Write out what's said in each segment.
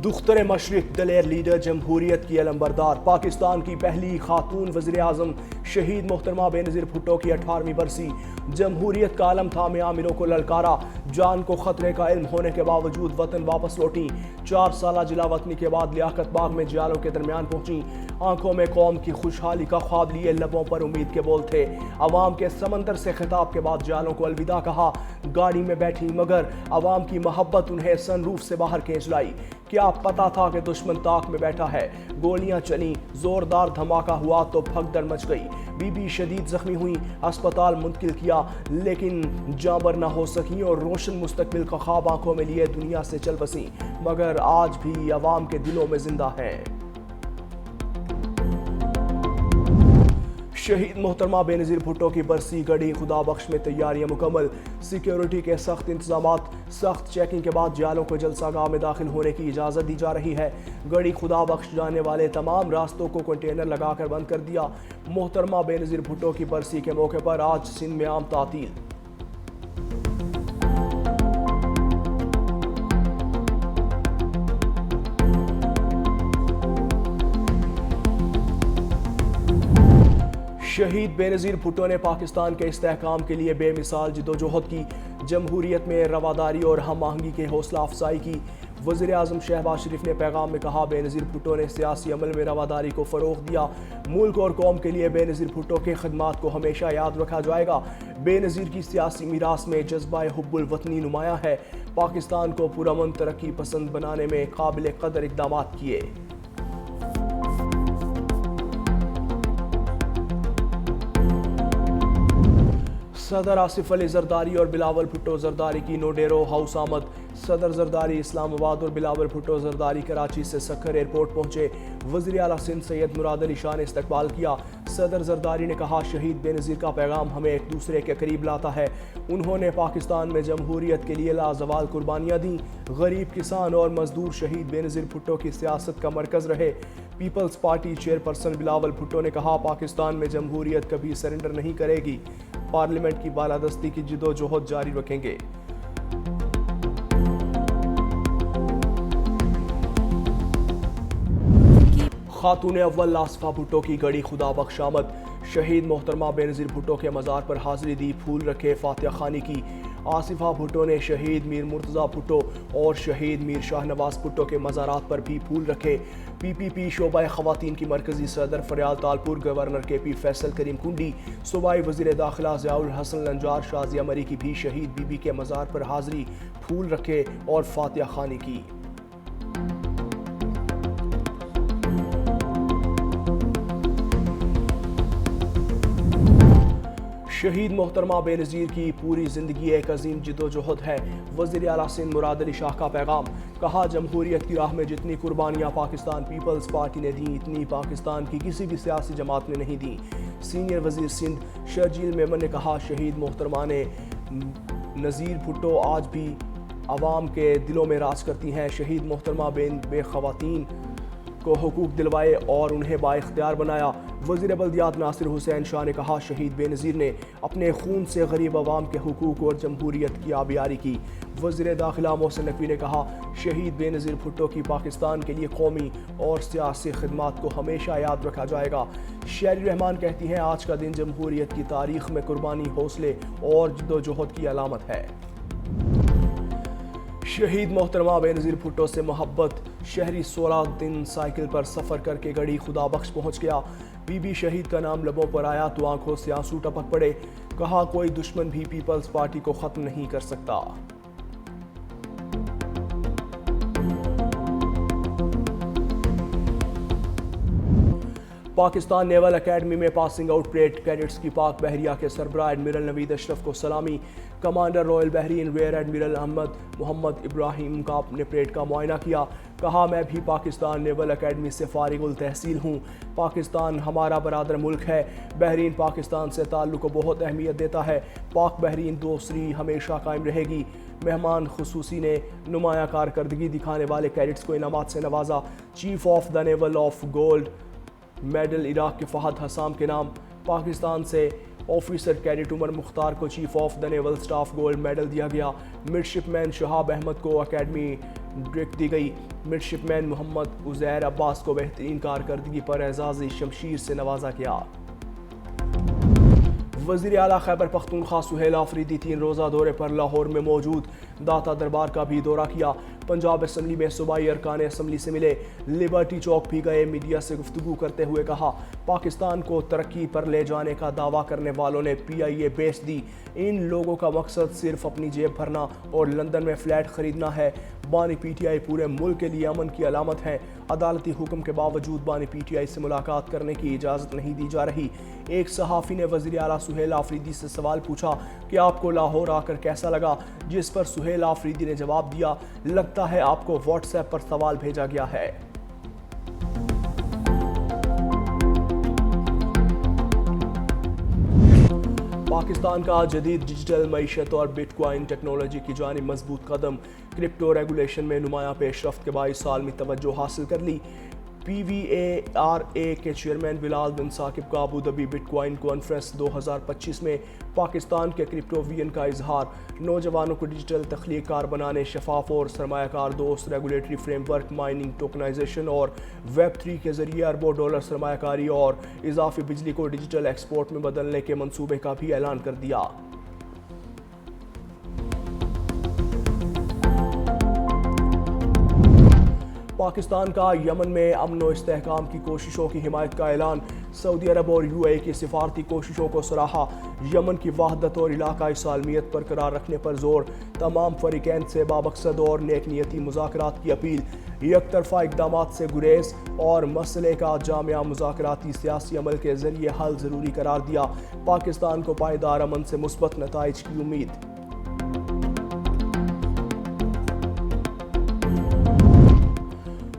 دختر مشرق دلیر لیڈر جمہوریت کی علمبردار پاکستان کی پہلی خاتون وزیر اعظم شہید محترمہ بے نظیر بھٹو کی 18ویں برسی جمہوریت کا علم تھامے عامروں کو للکارا جان کو خطرے کا علم ہونے کے باوجود وطن واپس لوٹیں 4 سالہ جلا وطنی کے بعد لیاقت باغ میں جیالوں کے درمیان پہنچیں آنکھوں میں قوم کی خوشحالی کا خواب لیے لبوں پر امید کے بول تھے عوام کے سمندر سے خطاب کے بعد جیالوں کو الوداع کہا گاڑی میں بیٹھی مگر عوام کی محبت انہیں سن روف سے باہر کھینچ لائی کیا پتا تھا کہ دشمن طاق میں بیٹھا ہے گولیاں چلیں زوردار دھماکہ ہوا تو بھگدڑ مچ گئی بی بی شدید زخمی ہوئی اسپتال منتقل کیا لیکن جانبر نہ ہو سکیں اور روشن مستقبل کا خواب آنکھوں میں لیے دنیا سے چل بسیں مگر آج بھی عوام کے دلوں میں زندہ ہیں شہید محترمہ بے نظیر بھٹو کی برسی گڑھی خدا بخش میں تیاریاں مکمل سیکیورٹی کے سخت انتظامات سخت چیکنگ کے بعد جیالوں کو جلسہ گاہ میں داخل ہونے کی اجازت دی جا رہی ہے گڑھی خدا بخش جانے والے تمام راستوں کو کنٹینر لگا کر بند کر دیا محترمہ بے نظیر بھٹو کی برسی کے موقع پر آج سندھ میں عام تعطیل شہید بے نظیر بھٹو نے پاکستان کے استحکام کے لیے بے مثال جدوجہد کی جمہوریت میں رواداری اور ہم آہنگی کے حوصلہ افزائی کی وزیر اعظم شہباز شریف نے پیغام میں کہا بے نظیر بھٹو نے سیاسی عمل میں رواداری کو فروغ دیا ملک اور قوم کے لیے بے نظیر بھٹو کے خدمات کو ہمیشہ یاد رکھا جائے گا بے نظیر کی سیاسی میراث میں جذبہ حب الوطنی نمایاں ہے پاکستان کو پرامن ترقی پسند بنانے میں قابل قدر اقدامات کیے صدر آصف علی زرداری اور بلاول بھٹو زرداری کی نوڈیرو ہاؤس آمد صدر زرداری اسلام آباد اور بلاول بھٹو زرداری کراچی سے سکھر ایئرپورٹ پہنچے وزیر اعلیٰ سندھ سید مراد علی شاہ نے استقبال کیا صدر زرداری نے کہا شہید بے نظیر کا پیغام ہمیں ایک دوسرے کے قریب لاتا ہے انہوں نے پاکستان میں جمہوریت کے لیے لازوال قربانیاں دیں غریب کسان اور مزدور شہید بے نظیر بھٹو کی سیاست کا مرکز رہے پیپلز پارٹی چیئرپرسن بلاول بھٹو نے کہا پاکستان میں جمہوریت کبھی سرنڈر نہیں کرے گی پارلیمنٹ کی بالادستی کی جدوجہد جاری رکھیں گے خاتون اول آصفہ بھٹو کی گڑھی خدا بخش آمد شہید محترمہ بے نظیر بھٹو کے مزار پر حاضری دی پھول رکھے فاتحہ خوانی کی آصفہ بھٹو نے شہید میر مرتضیٰ بھٹو اور شہید میر شاہ نواز بھٹو کے مزارات پر بھی پھول رکھے پی پی پی شعبہ خواتین کی مرکزی صدر فریال تالپور گورنر کے پی فیصل کریم کنڈی صوبائی وزیر داخلہ ضیاء الحسن لنجار شازیہ مری کی بھی شہید بی بی کے مزار پر حاضری پھول رکھے اور فاتحہ خوانی کی شہید محترمہ بے نظیر کی پوری زندگی ایک عظیم جدوجہد ہے وزیر اعلیٰ سندھ مراد علی شاہ کا پیغام کہا جمہوریت کی راہ میں جتنی قربانیاں پاکستان پیپلز پارٹی نے دیں اتنی پاکستان کی کسی بھی سیاسی جماعت نے نہیں دیں سینئر وزیر سندھ شرجیل میمن نے کہا شہید محترمہ نے نظیر بھٹو آج بھی عوام کے دلوں میں راج کرتی ہیں شہید محترمہ بے خواتین کو حقوق دلوائے اور انہیں بااختیار بنایا وزیر بلدیات ناصر حسین شاہ نے کہا شہید بے نظیر نے اپنے خون سے غریب عوام کے حقوق اور جمہوریت کی آبیاری کی وزیر داخلہ محسن نقوی نے کہا شہید بے نظیر بھٹو کی پاکستان کے لیے قومی اور سیاسی خدمات کو ہمیشہ یاد رکھا جائے گا شیری رحمان کہتی ہیں آج کا دن جمہوریت کی تاریخ میں قربانی حوصلے اور جدوجہد کی علامت ہے شہید محترمہ بے نظیر بھٹو سے محبت شہری 16 دن سائیکل پر سفر کر کے گڑھی خدا بخش پہنچ گیا بی بی شہید کا نام لبوں پر آیا تو آنکھوں سے آنسو ٹپک پڑے کہا کوئی دشمن بھی پیپلز پارٹی کو ختم نہیں کر سکتا پاکستان نیول اکیڈمی میں پاسنگ آؤٹ پریڈ کیڈٹس کی پاک بحریہ کے سربراہ ایڈمرل نوید اشرف کو سلامی commander Royal Bahrain rear admiral Muhammad Ibrahim نے پریڈ کا معائنہ کیا کہا میں بھی پاکستان نیول اکیڈمی سے فارغ التحصیل ہوں پاکستان ہمارا برادر ملک ہے بحرین پاکستان سے تعلق کو بہت اہمیت دیتا ہے پاک بحرین دوسری ہمیشہ قائم رہے گی مہمان خصوصی نے نمایاں کارکردگی دکھانے والے کیڈٹس کو انعامات سے نوازا chief of the naval of gold medal Iraq کے فہد حسام کے نام پاکستان سے آفیسر کیڈٹ عمر مختار کو chief of the naval staff gold medal دیا گیا مڈشپ مین شہاب احمد کو اکیڈمی ڈرک دی گئی۔ مڈشپ مین محمد عزیر عباس کو بہترین کارکردگی پر اعزاز شمشیر سے نوازا گیا۔ وزیر اعلیٰ خیبر پختونخوا سہیل آفریدی 3 روزہ دورے پر لاہور میں موجود، داتا دربار کا بھی دورہ کیا۔ پنجاب اسمبلی میں صوبائی ارکان اسمبلی سے ملے، لبرٹی چوک بھی گئے۔ میڈیا سے گفتگو کرتے ہوئے کہا، پاکستان کو ترقی پر لے جانے کا دعویٰ کرنے والوں نے PIA بیچ دی۔ ان لوگوں کا مقصد صرف اپنی جیب بھرنا اور لندن میں فلیٹ خریدنا ہے۔ بانی PTI پورے ملک کے لیے امن کی علامت ہے۔ عدالتی حکم کے باوجود بانی PTI سے ملاقات کرنے کی اجازت نہیں دی جا رہی۔ ایک صحافی نے وزیر اعلیٰ سہیل آفریدی سے سوال پوچھا کہ آپ کو لاہور آ کر کیسا لگا، جس پر سہیل آفریدی نے جواب دیا، لگتا ہے آپ کو واٹس ایپ پر سوال بھیجا گیا ہے۔ پاکستان کا جدید ڈیجیٹل معیشت اور بٹ کوائن ٹیکنالوجی کی جانب مضبوط قدم۔ کرپٹو ریگولیشن میں نمایاں پیش رفت کے باعث عالمی توجہ حاصل کر لی۔ PVARA کے چیئرمین بلال بن ثاقب کا ابوظہبی بٹ کوائن کانفرنس 2025 میں پاکستان کے کرپٹو ویژن کا اظہار۔ نوجوانوں کو ڈیجیٹل تخلیق کار بنانے، شفاف اور سرمایہ کار دوست regulatory frame work, mining, tokenisation اور Web3 کے ذریعے اربوں ڈالر سرمایہ کاری اور اضافی بجلی کو ڈیجیٹل ایکسپورٹ میں بدلنے کے منصوبے کا بھی اعلان کر دیا۔ پاکستان کا یمن میں امن و استحکام کی کوششوں کی حمایت کا اعلان۔ سعودی عرب اور UAE کی سفارتی کوششوں کو سراہا۔ یمن کی وحدت اور علاقائی سالمیت برقرار رکھنے پر زور۔ تمام فریقین سے بامقصد اور نیک نیتی مذاکرات کی اپیل۔ یک طرفہ اقدامات سے گریز اور مسئلے کا جامعہ مذاکراتی سیاسی عمل کے ذریعے حل ضروری قرار دیا۔ پاکستان کو پائیدار امن سے مثبت نتائج کی امید۔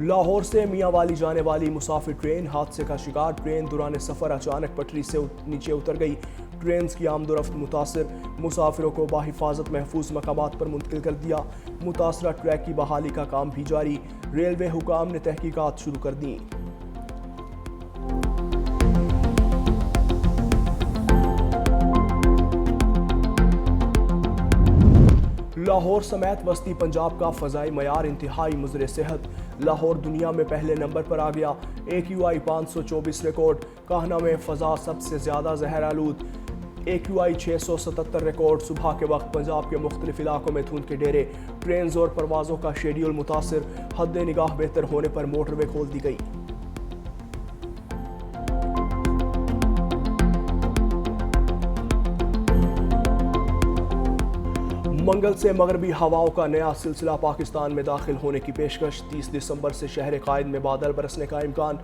لاہور سے میاں والی جانے والی مسافر ٹرین حادثے کا شکار۔ ٹرین دوران سفر اچانک پٹری سے نیچے اتر گئی۔ ٹرینز کی آمد و رفت متاثر، مسافروں کو بحفاظت محفوظ مقامات پر منتقل کر دیا۔ متاثرہ ٹریک کی بحالی کا کام بھی جاری، ریلوے حکام نے تحقیقات شروع کر دیں۔ لاہور سمیت وسطی پنجاب کا فضائی معیار انتہائی مضر صحت۔ لاہور دنیا میں پہلے نمبر پر آ گیا۔ AQI 524 record. کاہنہ میں فضا سب سے زیادہ زہر آلود۔ AQI 677 record. صبح کے وقت پنجاب کے مختلف علاقوں میں دھند کے ڈیرے۔ ٹرینز اور پروازوں کا شیڈیول متاثر۔ حد نگاہ بہتر ہونے پر موٹر وے کھول دی گئی۔ منگل سے مغربی ہواؤں کا نیا سلسلہ پاکستان میں داخل ہونے کی پیشکش۔ 30 دسمبر سے شہر قائد میں بادل برسنے کا امکان۔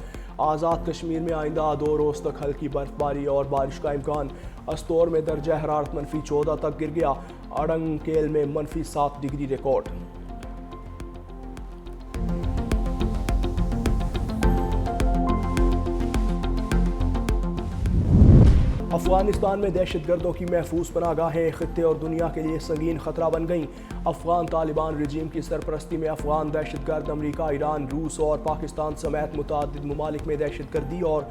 آزاد کشمیر میں آئندہ 2 روز تک ہلکی برف باری اور بارش کا امکان۔ استور میں درجہ حرارت -14 تک گر گیا۔ اڑنگ کیل میں -7 ڈگری ریکارڈ۔ افغانستان میں دہشت گردوں کی محفوظ پناہ گاہیں خطے اور دنیا کے لیے سنگین خطرہ بن گئیں۔ افغان طالبان رجیم کی سرپرستی میں افغان دہشت گرد امریکہ، ایران، روس اور پاکستان سمیت متعدد ممالک میں دہشت گردی اور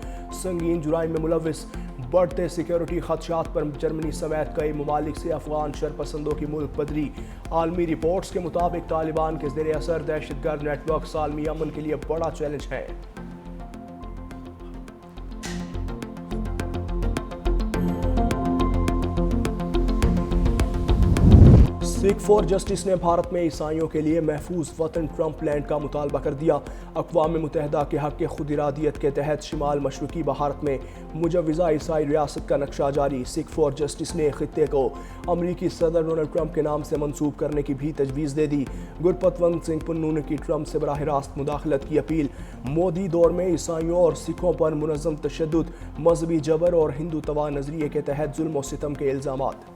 سنگین جرائم میں ملوث۔ بڑھتے سیکیورٹی خدشات پر جرمنی سمیت کئی ممالک سے افغان شرپسندوں کی ملک بدری۔ عالمی رپورٹس کے مطابق طالبان کے زیر اثر دہشت گرد نیٹ ورکس عالمی امن کے لیے بڑا چیلنج ہیں۔ سکھ فار جسٹس نے بھارت میں عیسائیوں کے لیے محفوظ وطن ٹرمپ لینڈ کا مطالبہ کر دیا۔ اقوام متحدہ کے حق خود ارادیت کے تحت شمال مشرقی بھارت میں مجوزہ عیسائی ریاست کا نقشہ جاری۔ سکھ فار جسٹس نے خطے کو امریکی صدر ڈونلڈ ٹرمپ کے نام سے منسوب کرنے کی بھی تجویز دے دی۔ گرپتونت سنگھ پنو نے کی ٹرمپ سے براہ راست مداخلت کی اپیل۔ مودی دور میں عیسائیوں اور سکھوں پر منظم تشدد، مذہبی جبر اور ہندوتوا نظریے کے تحت ظلم و ستم کے الزامات۔